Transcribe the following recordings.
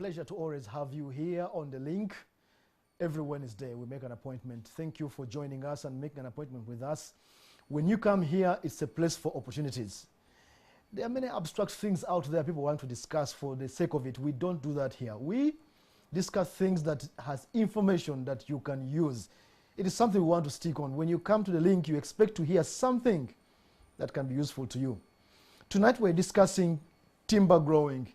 pleasure to always have you here on the link. Every Wednesday we make an appointment. Thank you for joining us and making an appointment with us. When you come here, it's a place for opportunities. There are many abstract things out there people want to discuss for the sake of it. We don't do that here. We discuss things that has information that you can use. It is something we want to stick on. When you come to the link, you expect to hear something that can be useful to you. Tonight we're discussing timber growing.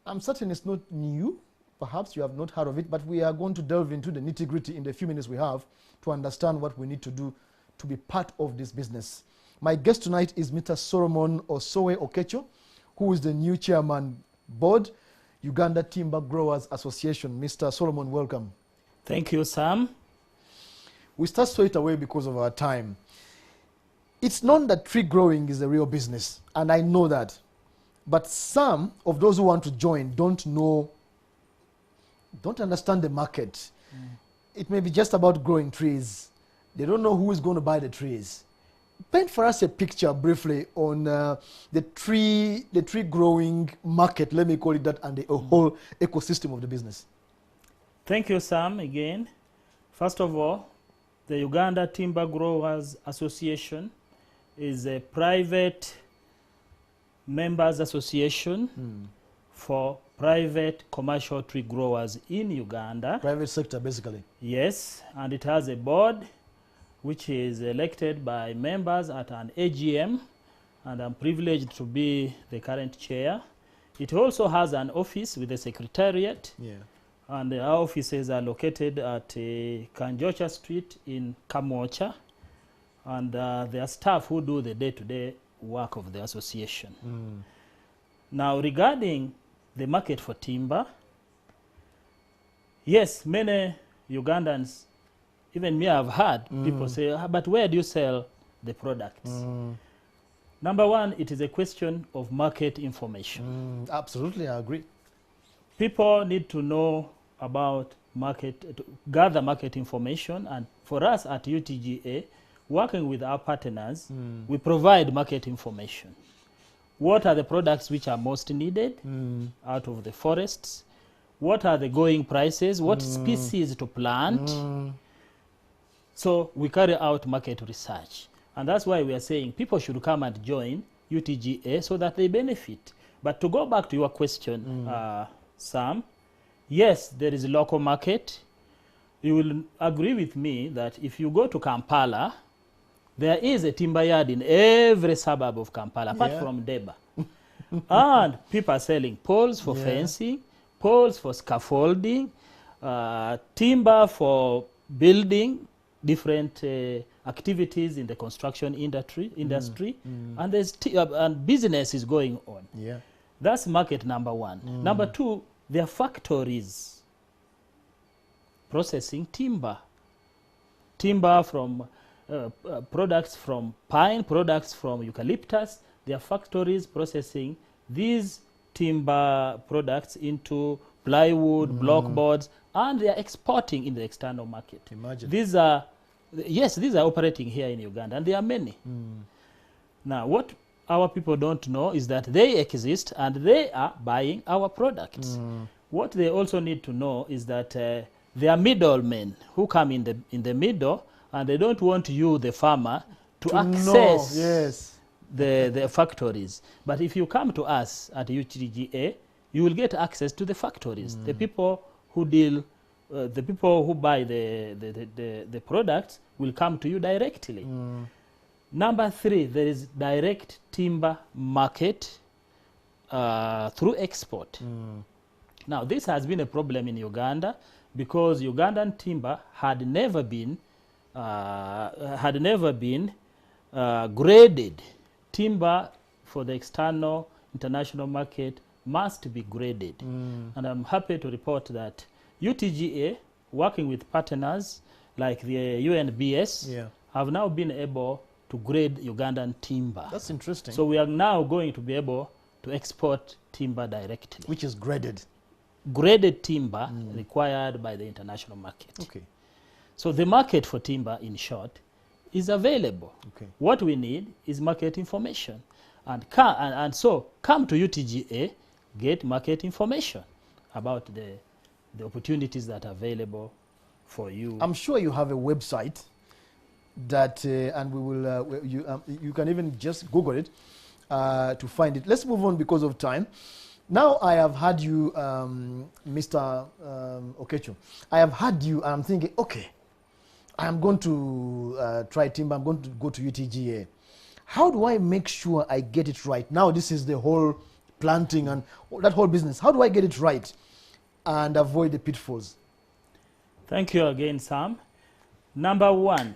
I'm certain it's not new. Perhaps you have not heard of it, but we are going to delve into the nitty-gritty in the few minutes we have to understand what we need to do to be part of this business. My guest tonight is Mr. Solomon Osowe Okecho, who is the new chairman board, Uganda Timber Growers Association. Mr. Solomon, welcome. Thank you, Sam. We start straight away because of our time. It's known that tree growing is a real business, and I know that. But some of those who want to join don't understand the market. It may be just about growing trees. They don't know who is going to buy the trees. Paint for us a picture briefly on the tree growing market, let me call it that, and the whole ecosystem of the business. Thank you, Sam, again. First of all, the Uganda Timber Growers Association is a private members association for private commercial tree growers in Uganda. Private sector, basically. Yes, and it has a board which is elected by members at an AGM, and I'm privileged to be the current chair. It also has an office with a secretariat, and our offices are located at Kanjocha Street in Kamocha, and there are staff who do the day-to-day work of the association. Now, regarding the market for timber, yes, many Ugandans, even me, I've heard people say, but where do you sell the products? Number one, it is a question of market information. Absolutely, I agree. People need to know about market, to gather market information, and for us at UTGA, working with our partners, we provide market information. What are the products which are most needed out of the forests? What are the going prices? What species to plant? So we carry out market research. And that's why we are saying people should come and join UTGA so that they benefit. But to go back to your question, Sam, yes, there is a local market. You will agree with me that if you go to Kampala, there is a timber yard in every suburb of Kampala, apart from Deba. And people are selling poles for fencing, poles for scaffolding, timber for building, different activities in the construction industry, and there's and business is going on. That's market number one. Number two, there are factories processing timber. Timber from products from pine, products from eucalyptus. There are factories processing these timber products into plywood, blockboards, and they are exporting in the external market. Imagine. These are, yes, these are operating here in Uganda, and there are many. Now, what our people don't know is that they exist and they are buying our products. What they also need to know is that there are middlemen who come in the middle, and they don't want you, the farmer, to access the factories. But if you come to us at UTGA, you will get access to the factories. The people who deal, the people who buy the products will come to you directly. Number three, there is direct timber market through export. Now, this has been a problem in Uganda because Ugandan timber had never been graded. Timber for the external international market must be graded. And I'm happy to report that UTGA, working with partners like the UNBS, have now been able to grade Ugandan timber. That's interesting. So we are now going to be able to export timber directly. Which is graded? Graded timber required by the international market. Okay. So the market for timber, in short, is available. Okay. What we need is market information. And so come to UTGA, get market information. about the opportunities that are available for you. I'm sure you have a website that, and we will, you can even just Google it to find it. Let's move on because of time. Now I have had you, Mr. Okecho. I have had you, and I'm thinking, okay, I'm going to try timber. I'm going to go to UTGA. How do I make sure I get it right? Now this is the whole planting and that whole business. How do I get it right and avoid the pitfalls? Thank you again, Sam. Number one,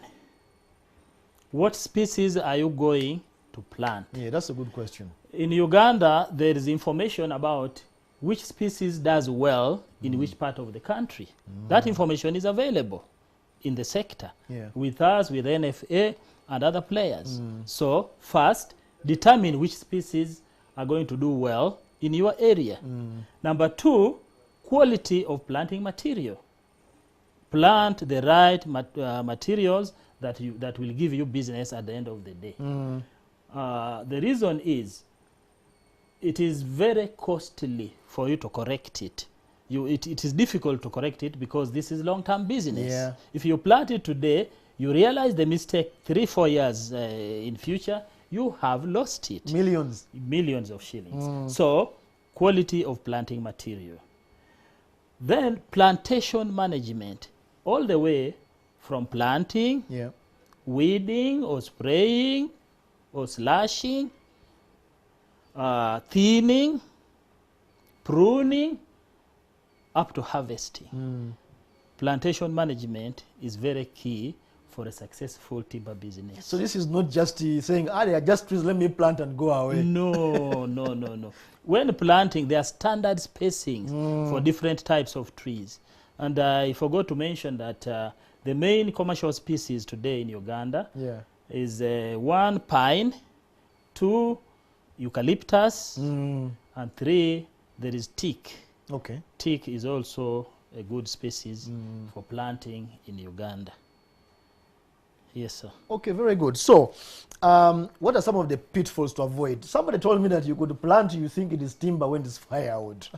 what species are you going to plant? Yeah, that's a good question. In Uganda, there is information about which species does well in which part of the country. That information is available in the sector with us, with NFA and other players. So first, determine which species are going to do well in your area. Number two, quality of planting material. Plant the right materials that will give you business at the end of the day. The reason is, it is very costly for you to correct it. It is difficult to correct it because this is long-term business. Yeah. If you plant it today, you realize the mistake 3-4 years in future, you have lost it. Millions of shillings. So, quality of planting material. Then, plantation management. All the way from planting, weeding or spraying or slashing, thinning, pruning, up to harvesting. Plantation management is very key for a successful timber business. So this is not just saying, they are just trees, let me plant and go away. No, no, no, no. When planting, there are standard spacings for different types of trees. And I forgot to mention that the main commercial species today in Uganda is 1, pine, 2, eucalyptus, and 3, there is teak. Okay. Teak is also a good species for planting in Uganda. Yes, sir. Okay, very good. So, what are some of the pitfalls to avoid? Somebody told me that you could plant, you think it is timber when it's firewood.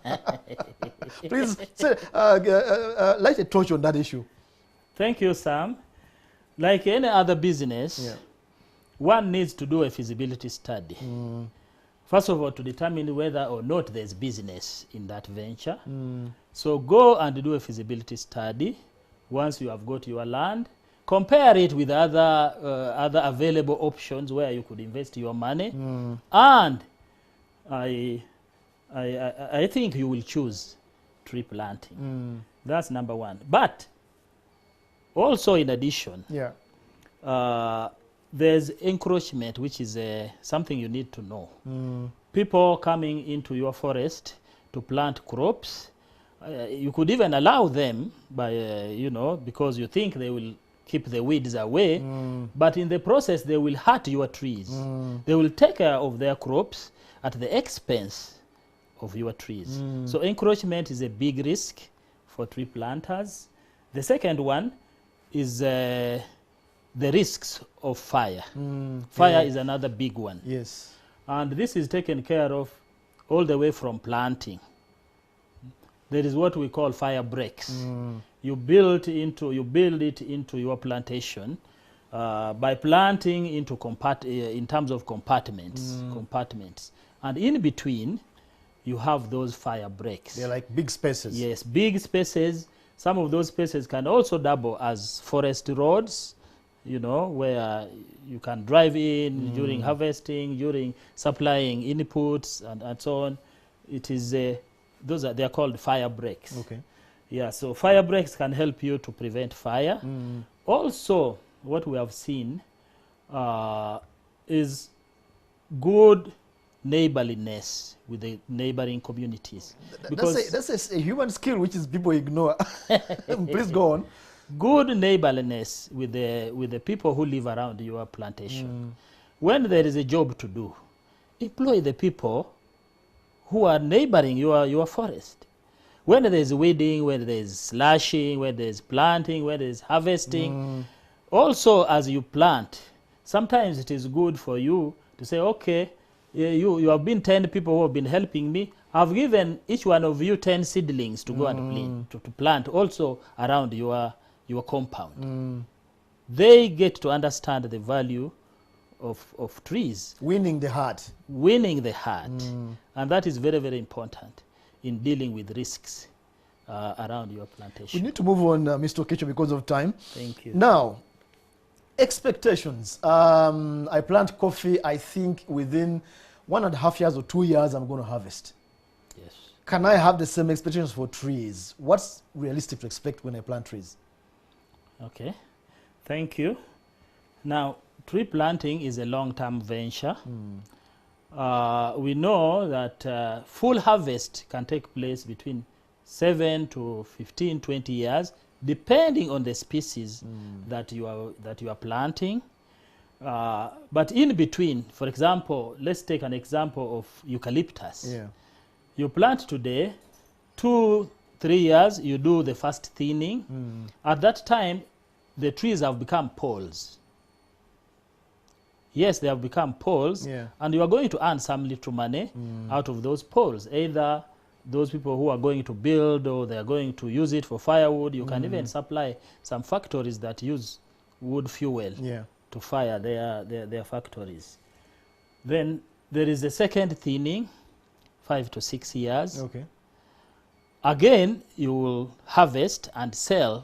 Please, say, light a torch on that issue. Thank you, Sam. Like any other business, one needs to do a feasibility study. First of all, to determine whether or not there's business in that venture. So go and do a feasibility study. Once you have got your land, compare it with other available options where you could invest your money. And I think you will choose tree planting. That's number one. But also, in addition, there's encroachment, which is something you need to know. People coming into your forest to plant crops, you could even allow them by, because you think they will keep the weeds away, but in the process they will hurt your trees. They will take care of their crops at the expense of your trees. So encroachment is a big risk for tree planters. The second one is the risks of fire. Fire is another big one. Yes. And this is taken care of all the way from planting. There is what we call fire breaks. You build it into your plantation by planting into in terms of compartments. And in between, you have those fire breaks. They're like big spaces. Yes, big spaces. Some of those spaces can also double as forest roads, where you can drive in during harvesting, during supplying inputs, and so on. It is they're called fire breaks. Okay. Yeah, so fire breaks can help you to prevent fire. Also, what we have seen is good neighborliness with the neighboring communities. Because that's a human skill which is people ignore. Please go on. Good neighborliness with the people who live around your plantation. When there is a job to do, employ the people who are neighboring your forest. When there is weeding, when there is slashing, when there is planting, when there is harvesting, also as you plant, sometimes it is good for you to say, okay, you have been 10 people who have been helping me, I've given each one of you 10 seedlings to go and to plant also around your compound. They get to understand the value of trees. Winning the heart. Winning the heart. And that is very, very important in dealing with risks around your plantation. We need to move on, Mr. Okecho, because of time. Thank you. Now, expectations. I plant coffee, I think within 1.5 years or 2 years, I'm going to harvest. Yes. Can I have the same expectations for trees? What's realistic to expect when I plant trees? Okay. Thank you. Now, tree planting is a long-term venture. We know that full harvest can take place between 7 to 15, 20 years, depending on the species that you are planting. But in between, for example, let's take an example of eucalyptus. Yeah. You plant today, 2-3 years, you do the first thinning. At that time, the trees have become poles. Yes, they have become poles, and you are going to earn some little money out of those poles. Either those people who are going to build, or they are going to use it for firewood. You can even supply some factories that use wood fuel to fire their factories. Then there is a second thinning, 5 to 6 years. Okay. Again, you will harvest and sell,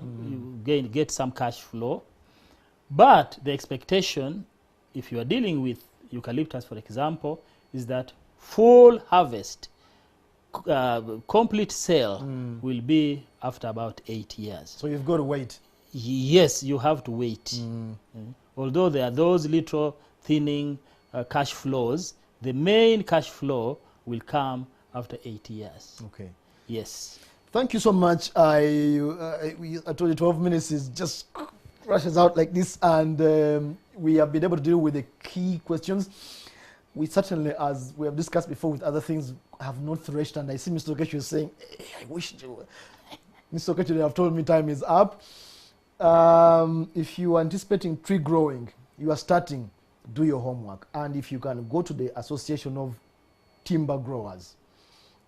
you get some cash flow. But the expectation, if you are dealing with eucalyptus, for example, is that full harvest, complete sale will be after about 8 years. So you've got to wait. Yes, you have to wait. Although there are those little thinning cash flows, the main cash flow will come after 8 years. Okay. Yes. Thank you so much. I told you 12 minutes is just rushes out like this, and we have been able to deal with the key questions. We certainly, as we have discussed before with other things, have not threshed, and I see Mr. Okecho is saying, hey, I wish you... Mr. Okecho, they have told me time is up. If you are anticipating tree growing, you are starting, do your homework. And if you can go to the Association of Timber Growers,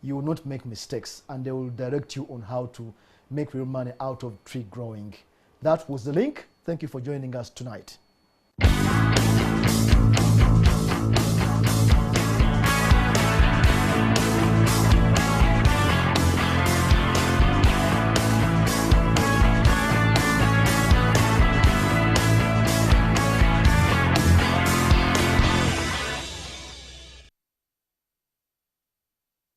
you will not make mistakes, and they will direct you on how to make real money out of tree growing. That was the link. Thank you for joining us tonight.